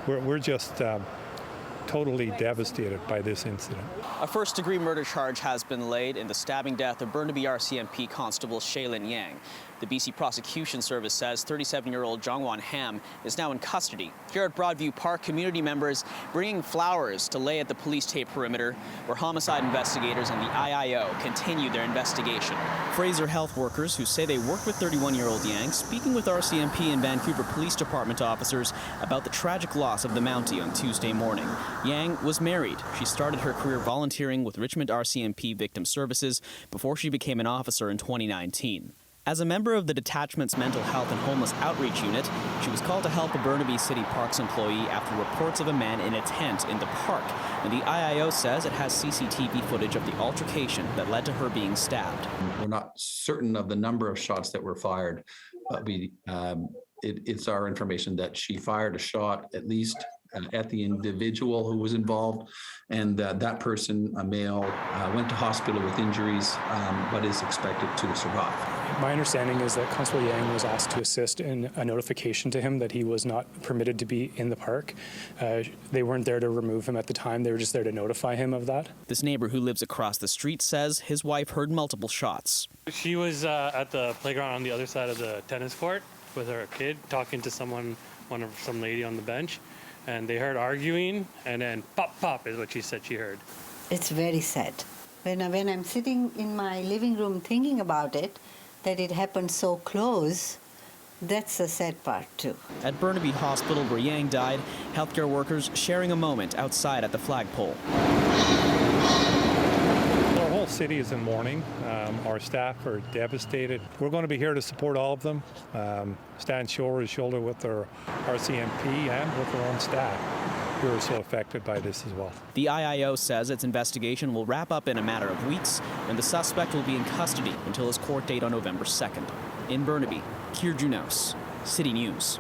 we're just totally devastated by this incident. A first-degree murder charge has been laid in the stabbing death of Burnaby RCMP Constable Shaelyn Yang. The BC Prosecution Service says 37-year-old Jongwon Ham is now in custody. Here at Broadview Park, community members bringing flowers to lay at the police tape perimeter, where homicide investigators and the IIO continue their investigation. Fraser health workers who say they worked with 31-year-old Yang speaking with RCMP and Vancouver Police Department officers about the tragic loss of the Mountie on Tuesday morning. Yang was married. She started her career volunteering with Richmond RCMP Victim Services before she became an officer in 2019. As a member of the detachment's mental health and homeless outreach unit, she was called to help a Burnaby City Parks employee after reports of a man in a tent in the park. And the IIO says it has CCTV footage of the altercation that led to her being stabbed. We're not certain of the number of shots that were fired, but it's our information that she fired a shot at least at the individual who was involved, and that person, a male, went to hospital with injuries, but is expected to survive. My understanding is that Constable Yang was asked to assist in a notification to him that he was not permitted to be in the park. They weren't there to remove him at the time, they were just there to notify him of that. This neighbor who lives across the street says his wife heard multiple shots. She was at the playground on the other side of the tennis court with her kid, talking to some lady on the bench. And they heard arguing, and then pop, pop is what she said she heard. It's very sad. When I'm sitting in my living room thinking about it, that it happened so close, that's the sad part too. At Burnaby Hospital, where Yang died, healthcare workers sharing a moment outside at the flagpole. Our whole city is in mourning. Our staff are devastated. We're going to be here to support all of them, stand shoulder to shoulder with our RCMP and with our own staff who are so affected by this as well. The IIO says its investigation will wrap up in a matter of weeks, and the suspect will be in custody until his court date on November 2nd. In Burnaby, Kier Junos, City News.